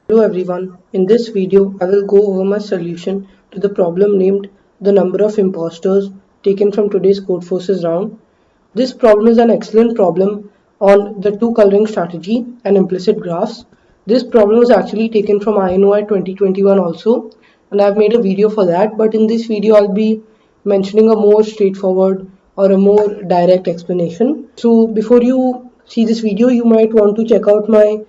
Hello everyone, in this video I will go over my solution to the problem named the number of imposters taken from today's Codeforces round. This problem is an excellent problem on the two coloring strategy and implicit graphs. This problem was actually taken from INOI 2021 also, and I've made a video for that, but in this video I'll be mentioning a more straightforward or a more direct explanation. So before you see this video, you might want to check out my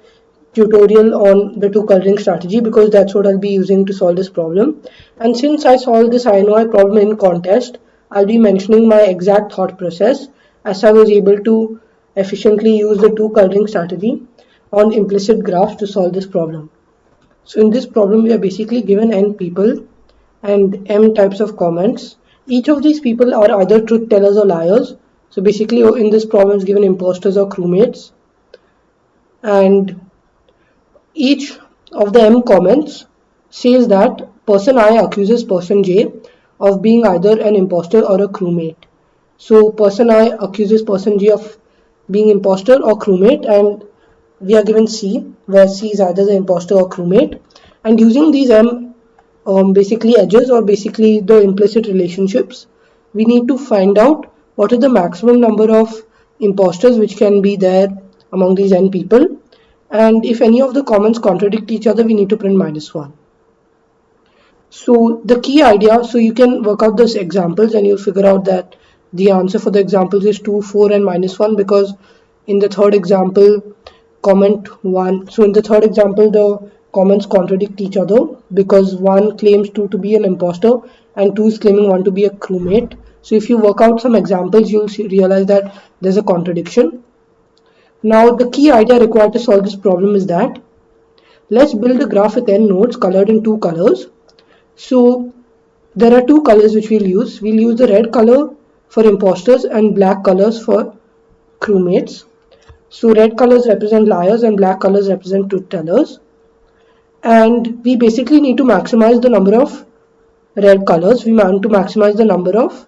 tutorial on the two coloring strategy because that's what I'll be using to solve this problem. And since I solved this INOI problem in contest, I'll be mentioning my exact thought process as I was able to efficiently use the two coloring strategy on implicit graphs to solve this problem. So in this problem we are basically given n people and m types of comments. Each of these people are either truth tellers or liars. So basically in this problem is given imposters or crewmates, and each of the M comments says that person I accuses person J of being either an imposter or a crewmate. So person I accuses person J of being imposter or crewmate, and we are given C, where C is either the imposter or crewmate. And using these M basically edges or basically the implicit relationships, we need to find out what is the maximum number of imposters which can be there among these n people, and if any of the comments contradict each other, we need to print -1. So the key idea, so you can work out those examples and you'll figure out that the answer for the examples is 2, 4 and -1, because in the third example comment 1, so in the third example the comments contradict each other because 1 claims 2 to be an imposter and 2 is claiming 1 to be a crewmate. So if you work out some examples, you'll realize that there's a contradiction. Now the key idea required to solve this problem is that let's build a graph with n nodes colored in two colors. So there are two colors which we'll use. We'll use the red color for imposters and black colors for crewmates. So red colors represent liars and black colors represent truth tellers. And we basically need to maximize the number of red colors. We want to maximize the number of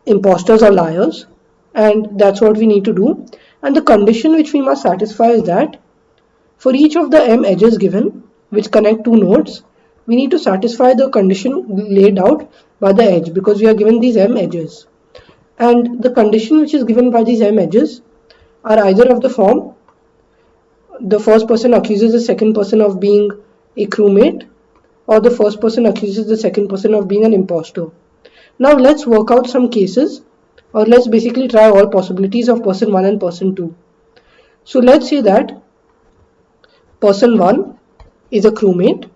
imposters or liars, and that's what we need to do. And the condition which we must satisfy is that for each of the m edges given which connect two nodes, we need to satisfy the condition laid out by the edge because we are given these m edges. And the condition which is given by these m edges are either of the form the first person accuses the second person of being a crewmate, or the first person accuses the second person of being an imposter. Now let's work out some cases, or let's basically try all possibilities of person 1 and person 2. So let's say that person 1 is a crewmate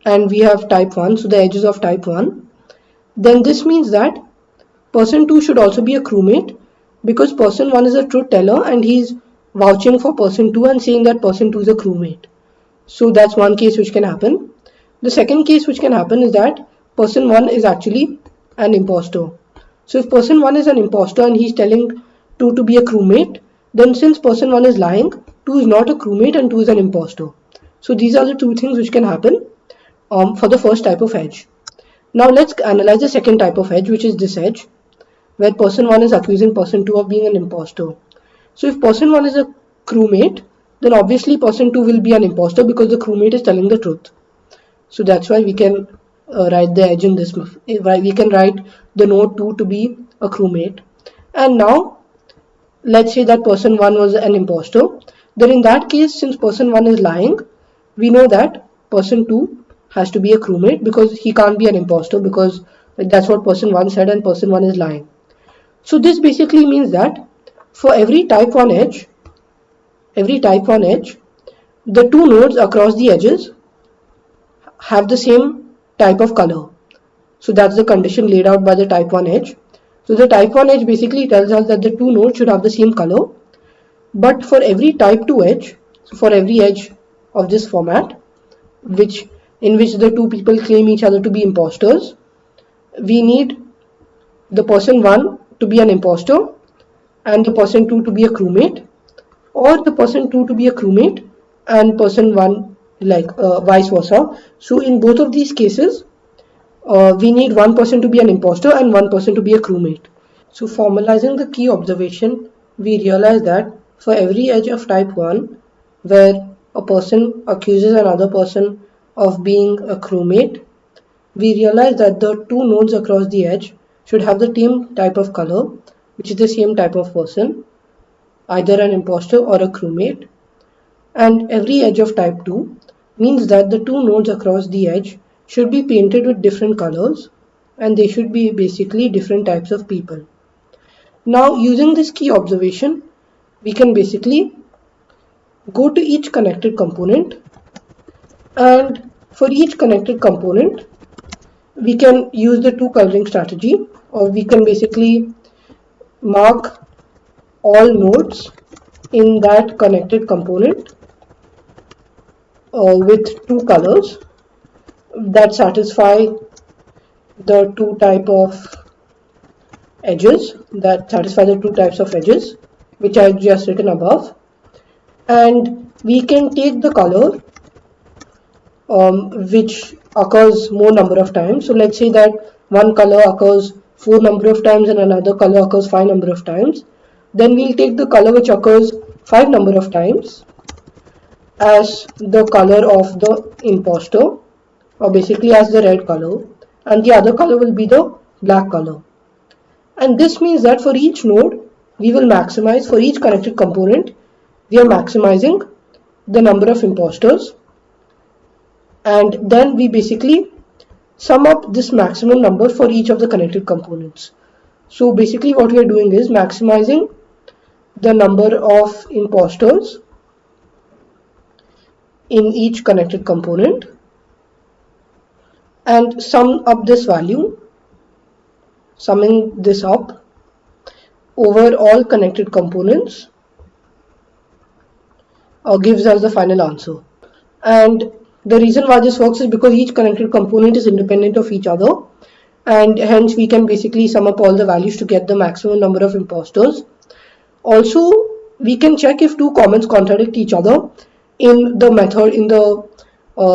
and we have type 1, so the edges of type 1. Then this means that person 2 should also be a crewmate because person 1 is a truth teller and he's vouching for person 2 and saying that person 2 is a crewmate. So that's one case which can happen. The second case which can happen is that person 1 is actually an imposter. So if person 1 is an imposter and he's telling 2 to be a crewmate, then since person 1 is lying, 2 is not a crewmate and 2 is an imposter. So these are the two things which can happen for the first type of edge. Now let's analyze the second type of edge, which is this edge, where person 1 is accusing person 2 of being an imposter. So if person 1 is a crewmate, then obviously person 2 will be an imposter because the crewmate is telling the truth. So that's why we can write the edge in this. We can write the node 2 to be a crewmate. And now let's say that person 1 was an imposter. Then in that case, since person 1 is lying, we know that person 2 has to be a crewmate because he can't be an imposter because that's what person 1 said and person 1 is lying. So this basically means that for every type 1 edge, the two nodes across the edges have the same type of color. So that's the condition laid out by the type 1 edge. So the type 1 edge basically tells us that the two nodes should have the same color. But for every type 2 edge, so for every edge of this format, in which the two people claim each other to be imposters, we need the person 1 to be an imposter and the person 2 to be a crewmate, or the person 2 to be a crewmate and person 1 vice versa. So in both of these cases, we need one person to be an imposter and one person to be a crewmate. So formalizing the key observation, we realize that for every edge of type 1 where a person accuses another person of being a crewmate, we realize that the two nodes across the edge should have the same type of color, which is the same type of person, either an imposter or a crewmate. And every edge of type 2 means that the two nodes across the edge should be painted with different colors, and they should be basically different types of people. Now, using this key observation, we can basically go to each connected component, and for each connected component we can use the two coloring strategy, or we can basically mark all nodes in that connected component with two colors that satisfy the two type of edges, which I just written above. And we can take the color which occurs more number of times. So let's say that one color occurs 4 number of times and another color occurs 5 number of times. Then we'll take the color which occurs 5 number of times as the color of the imposter, or basically as the red color, and the other color will be the black color. And this means that for each node we will maximize, for each connected component we are maximizing the number of imposters, and then we basically sum up this maximum number for each of the connected components. So basically what we are doing is maximizing the number of imposters in each connected component and sum up this value, summing this up over all connected components gives us the final answer. And the reason why this works is because each connected component is independent of each other, and hence we can basically sum up all the values to get the maximum number of imposters. Also, we can check if two comments contradict each other in the method, in the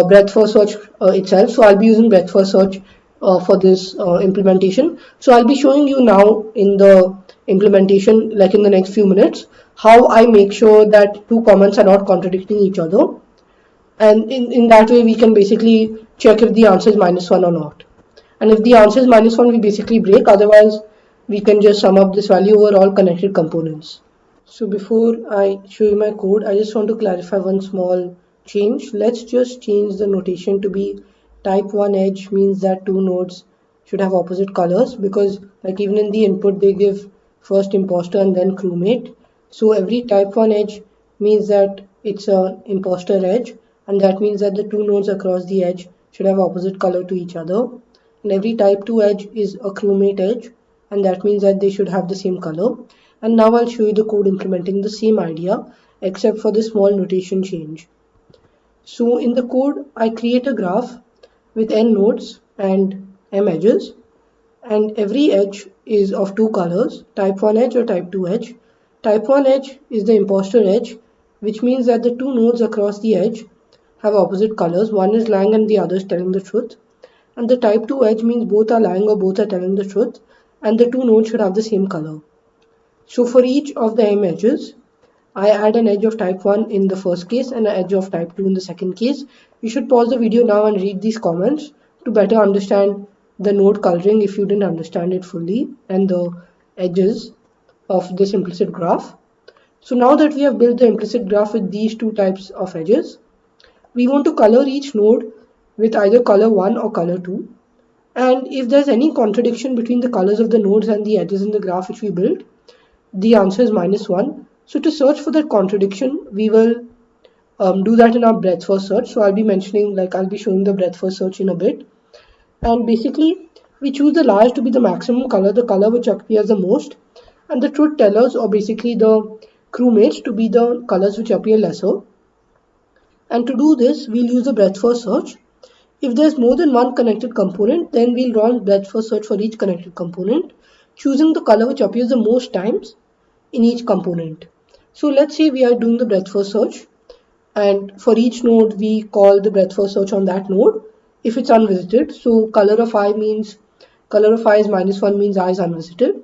breadth first search itself. So I'll be using breadth first search for this implementation. So I'll be showing you now in the implementation, like in the next few minutes, how I make sure that two comments are not contradicting each other. And in that way we can basically check if the answer is -1 or not. And if the answer is -1, we basically break, otherwise we can just sum up this value over all connected components. So before I show you my code, I just want to clarify one small change. Let's just change the notation to be type 1 edge means that two nodes should have opposite colors, because like even in the input they give first imposter and then crewmate. So every type 1 edge means that it's an imposter edge, and that means that the two nodes across the edge should have opposite color to each other. And every type 2 edge is a crewmate edge, and that means that they should have the same color. And now I'll show you the code implementing the same idea except for this small notation change. So in the code I create a graph with n nodes and m edges, and every edge is of two colors, type 1 edge or type 2 edge. Type 1 edge is the imposter edge, which means that the two nodes across the edge have opposite colors. One is lying and the other is telling the truth. And the type 2 edge means both are lying or both are telling the truth, and the two nodes should have the same color. So for each of the m edges, I add an edge of type 1 in the first case and an edge of type 2 in the second case. You should pause the video now and read these comments to better understand the node coloring if you didn't understand it fully, and the edges of this implicit graph. So now that we have built the implicit graph with these two types of edges, we want to color each node with either color 1 or color 2. And if there's any contradiction between the colors of the nodes and the edges in the graph which we built, the answer is -1. So to search for that contradiction, we will do that in our breadth first search. So I'll be showing the breadth first search in a bit. And basically, we choose the large to be the maximum color, the color which appears the most, and the truth tellers, or basically the crewmates, to be the colors which appear lesser. And to do this, we'll use the breadth first search. If there's more than one connected component, then we'll run breadth first search for each connected component, choosing the color which appears the most times in each component. So let's say we are doing the breadth first search, and for each node we call the breadth first search on that node if it's unvisited. So color of I is -1 means I is unvisited,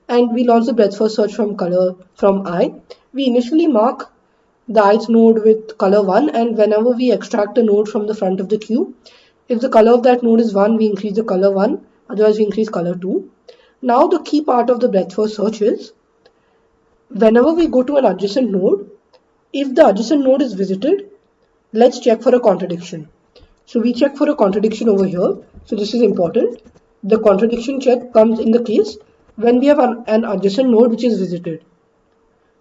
and we launch the breadth first search from I. We initially mark the ith node with color 1, and whenever we extract a node from the front of the queue, if the color of that node is 1, we increase the color 1, otherwise we increase color 2. Now the key part of the breadth first search is, whenever we go to an adjacent node, if the adjacent node is visited, let's check for a contradiction. So we check for a contradiction over here. So this is important. The contradiction check comes in the case when we have an adjacent node which is visited.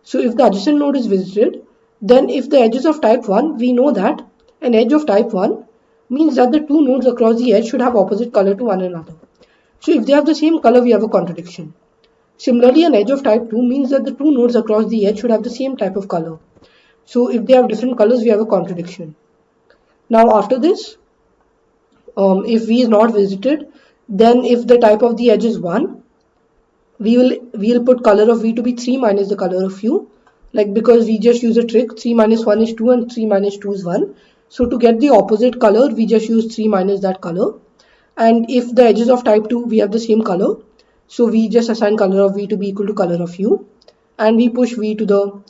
So if the adjacent node is visited, then if the edge is of type 1, we know that an edge of type 1 means that the two nodes across the edge should have opposite color to one another. So if they have the same color, we have a contradiction. Similarly, an edge of type 2 means that the two nodes across the edge should have the same type of color. So if they have different colors, we have a contradiction. Now after this, if V is not visited, then if the type of the edge is 1, we'll put color of V to be 3 minus the color of U. Like, because we just use a trick, 3 minus 1 is 2 and 3 minus 2 is 1. So to get the opposite color, we just use 3 minus that color. And if the edges of type 2, we have the same color. So we just assign color of V to be equal to color of U. And we push V to the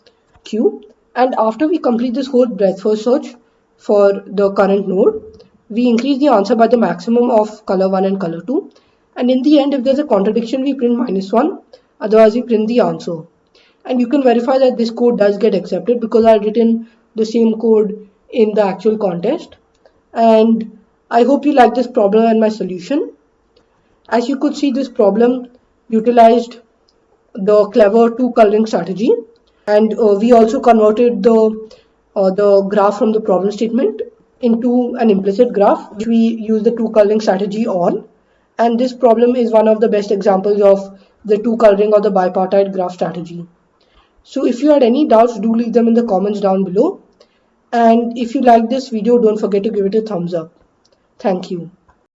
Q. And after we complete this whole breadth first search for the current node, we increase the answer by the maximum of color 1 and color 2. And in the end, if there's a contradiction, we print -1. Otherwise, we print the answer. And you can verify that this code does get accepted because I've written the same code in the actual contest. And I hope you like this problem and my solution. As you could see, this problem utilized the clever two coloring strategy, and we also converted the graph from the problem statement into an implicit graph, which we use the two coloring strategy on. And this problem is one of the best examples of the two coloring or the bipartite graph strategy. So if you had any doubts, do leave them in the comments down below. And if you like this video, don't forget to give it a thumbs up. Thank you.